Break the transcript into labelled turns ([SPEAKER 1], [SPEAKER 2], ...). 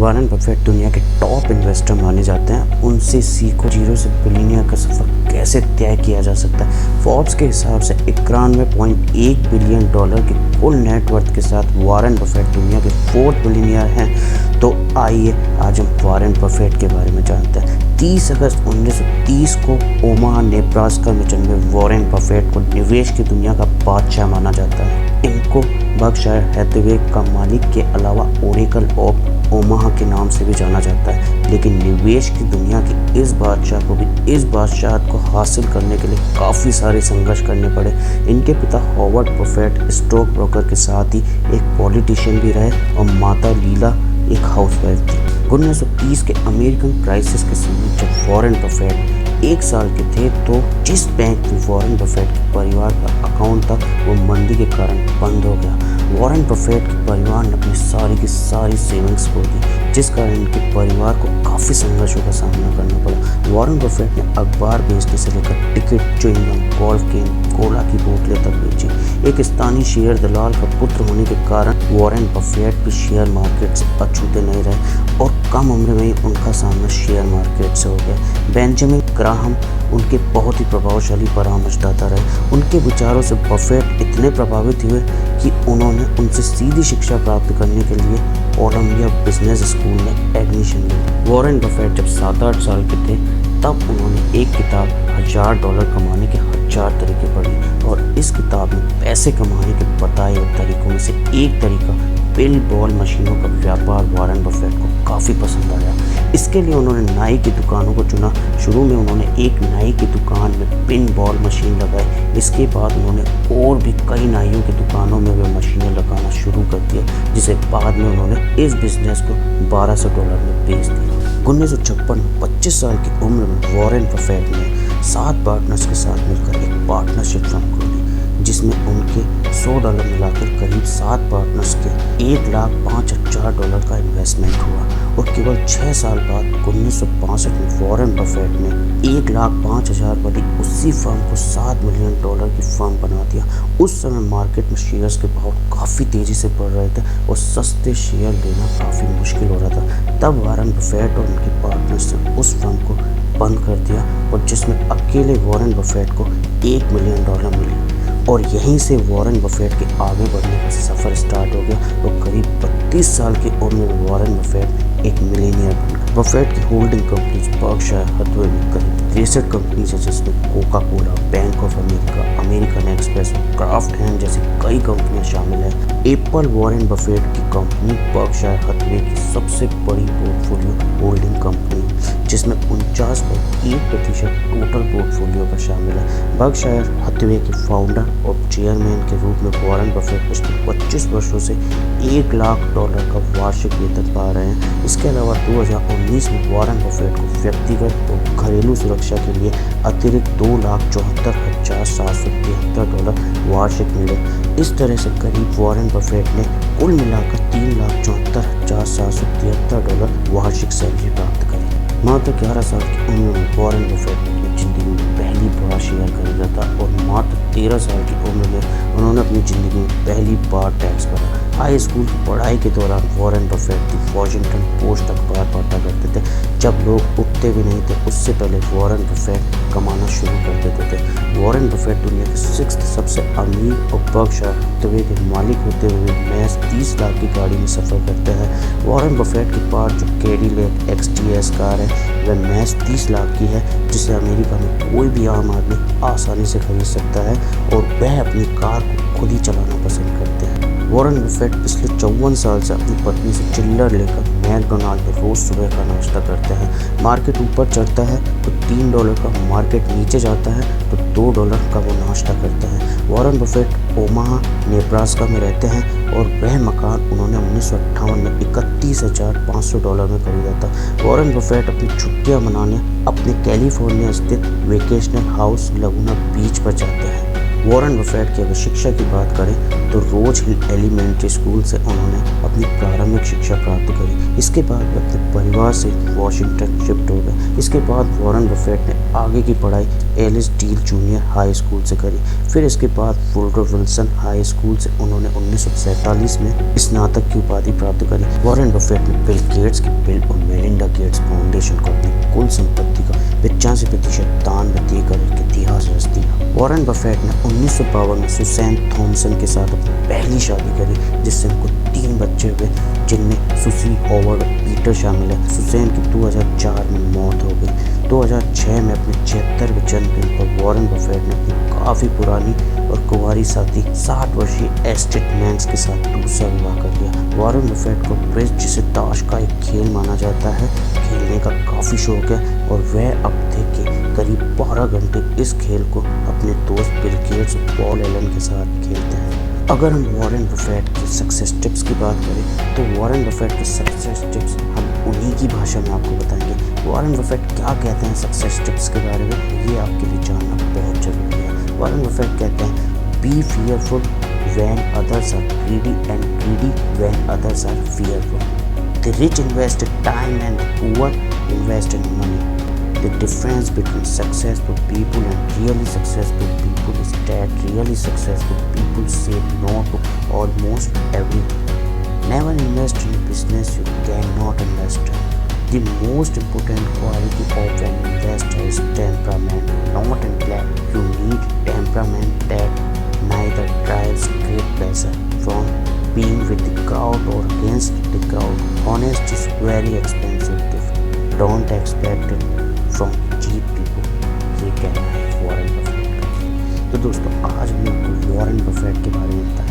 [SPEAKER 1] Warren Buffett दुनिया के top investor माने जाते हैं। उनसे सीखो जीरो से बिलियनियर का सफर कैसे तय किया जा सकता है। फोर्ब्स के हिसाब से 91.1 बिलियन डॉलर की कुल नेटवर्थ के साथ वॉरेन बफेट दुनिया के 4th बिलियनियर हैं। तो आइए आज हम वॉरेन बफेट के बारे में जानते हैं। 30 अगस्त 1930 को ओमाहा नेब्रास्का में जन्मे वॉरेन बफेट को निवेश की दुनिया का बादशाह माना जाता है। इनको बर्कशायर हैथवे का मालिक के अलावा ओरेकल ऑफ ओमाहा के नाम से भी जाना जाता है। लेकिन निवेश की दुनिया के इस बादशाह को भी इस बादशाहत को हासिल करने के लिए काफ़ी सारे संघर्ष करने पड़े। इनके पिता हॉवर्ड बफेट स्टॉक ब्रोकर के साथ ही एक पॉलिटिशियन भी रहे और माता लीला एक हाउसवाइफ थी। 1930 के अमेरिकन क्राइसिस के समय जब वॉरेन बफेट 1 साल के थे तो जिस बैंक में वॉरेन बफेट के परिवार का अकाउंट था वो मंदी के कारण बंद हो गया। वॉरेन बफेट के परिवार ने अपनी सारी की सारी सेविंग्स खो दी, जिस कारण इनके परिवार को काफ़ी संघर्षों का सामना करना पड़ा। वॉरेन बफेट ने अखबार बेचने से लेकर ticket, chewing gum, golf game, Cola की बोतलें तक बेची। एक स्थानीय शेयर दलाल का पुत्र होने के कारण वॉरेन बफेट भी शेयर मार्केट से अछूते नहीं रहे और कम उम्र में ही उनका सामना शेयर मार्केट से हो गया। बेंजामिन ग्राहम उनके बहुत ही प्रभावशाली परामर्शदाता रहे। उनके विचारों से बफेट इतने प्रभावित हुए कि उन्होंने उनसे सीधी शिक्षा प्राप्त करने के लिए कोलंबिया बिजनेस स्कूल में एडमिशन ली। वॉरेन बफेट जब 7-8 साल के थे तब उन्होंने एक किताब $1000 कमाने के 1000 तरीके पढ़ी और इस किताब में पैसे कमाने के बताए हुए तरीकों में से एक तरीका पिन बॉल मशीनों का व्यापार वॉरेन बफेट को काफ़ी पसंद आया। इसके लिए उन्होंने नाई की दुकानों को चुना। शुरू में उन्होंने एक नाई की दुकान में पिन बॉल मशीन लगाई। इसके बाद उन्होंने और भी कई नाइयों की दुकानों में वे मशीनें लगाना शुरू कर दिया, जिसे बाद में उन्होंने इस बिजनेस को $1200 में बेच दिया। 1956 25 साल की उम्र में वॉरेन बफेट ने 7 पार्टनर्स के साथ मिलकर एक पार्टनरशिप फर्म खोली, जिसमें उनके $100 मिलाकर करीब 7 पार्टनर्स के $1,05,000 का इन्वेस्टमेंट हुआ और केवल 6 साल बाद 1962 में वॉरेन बफेट ने $1,05,000 वाली उसी फर्म को $7 मिलियन की फर्म बना दिया। उस समय मार्केट में शेयर्स के भाव काफ़ी तेज़ी से बढ़ रहे थे और सस्ते शेयर लेना काफ़ी मुश्किल हो रहा था। तब वॉरेन बफेट और उनके पार्टनर्स ने उस फर्म को बंद कर दिया और जिसमें अकेले वॉरेन बफेट को $1 मिलियन मिले और यहीं से वॉरेन बफेट के आगे बढ़ने का सफ़र स्टार्ट हो गया और करीब 32 साल की उम्र में वॉरेन बफेट एक मिलेनियर बन गए। बफेट की होल्डिंग कंपनीज बर्कशायर हैथवे में करीब 63 कंपनीज है, जिसमें Coca Cola, bank of America, American express, craft hand जैसी कई कंपनियां शामिल हैं। एप्पल वॉरेन बफेट की कंपनी बर्कशायर हैथवे की सबसे बड़ी पोर्टफोलियो होल्डिंग कंपनी, जिसमें 49.1% टोटल पोर्टफोलियो का शामिल है। बर्कशायर हैथवे के फाउंडर और चेयरमैन के रूप में वॉरेन बफेट पिछले 25 वर्षों से $1 लाख का वार्षिक वेतन पा रहे हैं। इसके अलावा 2019 में वॉरेन बफेट को व्यक्तिगत और घरेलू सुरक्षा के लिए अतिरिक्त $2,74,773 वार्षिक मिले। इस तरह से करीब वॉरेन बफेट ने कुल मिलाकर $3,74,773 वार्षिक सैलरी प्राप्त करी। मात्र 11 साल की उम्र में वॉरेन बफेट अपनी जिंदगी में पहली बार शेयर खरीदा था और मात्र 13 साल की उम्र में उन्होंने अपनी ज़िंदगी में पहली बार टैक्स भरा। हाई स्कूल की पढ़ाई के दौरान वॉरेन बफेट दी वॉशिंगटन पोस्ट अखबार पढ़ा करते थे। जब लोग उठते भी नहीं थे उससे पहले वॉरेन बफेट कमाना शुरू कर देते थे। वॉरेन बफेट दुनिया के 6th सबसे अमीर और बर्कशायर हैथवे के मालिक होते हुए महज 30 लाख की गाड़ी में सफ़र करते हैं। वॉरेन बफेट के पास जो कैडिलैक XTS कार है वह महज 30 लाख की है, जिसे अमेरिका में कोई भी आम आदमी आसानी से खरीद सकता है और वह अपनी कार को खुद ही चलाना पसंद करते हैं। वॉरेन बफेट पिछले 54 साल से अपनी पत्नी से चिल्लर लेकर मैकडोनाल्ड में रोज़ सुबह का नाश्ता करते हैं। मार्केट ऊपर चढ़ता है तो $3 का, मार्केट नीचे जाता है तो $2 का वो नाश्ता करते हैं। वॉरेन बफेट ओमाहा नेब्रास्का में रहते हैं और वह मकान उन्होंने 1958 में $31,500 में खरीदा था। वॉरेन बफेट अपनी छुट्टियां मनाने अपने कैलिफोर्निया स्थित वेकेशनल हाउस लगुना बीच पर जाते हैं। वॉरेन बफेट की अगर शिक्षा की बात करें तो रोज हिल एलिमेंट्री स्कूल से उन्होंने अपनी प्रारंभिक शिक्षा प्राप्त करी। इसके बाद वे अपने परिवार से वॉशिंगटन शिफ्ट हो गए। इसके बाद वॉरेन बफेट ने आगे की पढ़ाई Alice Deal Junior High School से करी। फिर इसके बाद वुडरो विल्सन हाई स्कूल से उन्होंने 1947 में स्नातक की उपाधि प्राप्त करी। वॉरेन बफेट ने बिल गेट्स की बिल और मेलिंडा गेट्स फाउंडेशन को अपनी कुल संपत्ति का 85% दान में देकर एक इतिहास रच दिया। वॉरेन बफेट ने 1952 में सुसैन थॉमसन के साथ अपनी पहली शादी करी, जिससे उनको 3 बच्चे हुए, जिनमें सुसी, हॉवर्ड और पीटर शामिल है। सुसैन की 2004 में मौत हो गई। 2006 में अपने 76वें जन्मदिन पर वॉरेन बफेट ने अपनी काफ़ी पुरानी और कुंवारी साथी 60 वर्षीय एस्टेट मैंक्स के साथ दूसरा विवाह कर लिया। वॉरेन बफेट को ब्रिज, जिसे ताश का एक खेल माना जाता है, खेलने का काफ़ी शौक है और वह हफ्ते के करीब 12 घंटे इस खेल को अपने दोस्त बिल गेट्स और पॉल एलन के साथ खेलते हैं। अगर हम वॉरेन बफेट के सक्सेस टिप्स की बात करें तो वॉरेन बफेट के सक्सेस टिप्स हम उन्हीं की भाषा में आपको बताएंगे। वॉरेन बफेट क्या कहते हैं सक्सेस टिप्स के बारे में, ये आपके लिए जानना बहुत जरूरी है। वॉरेन बफेट कहते हैं, be fearful when others are greedy and greedy when others are fearful. The rich invest time and poor invest in money. The difference between successful people and really successful people is that really successful people say no to almost everything. Never invest in a business you cannot understand. The most important quality of an investor is temperament, not intellect. You need temperament that neither drives great pleasure from being with the crowd or against the crowd. Honesty is very expensive gift. Don't expect it from cheap people. ये कहना है Warren Buffett का। तो दोस्तों आज हमने आपको Warren Buffett के बारे में बताया।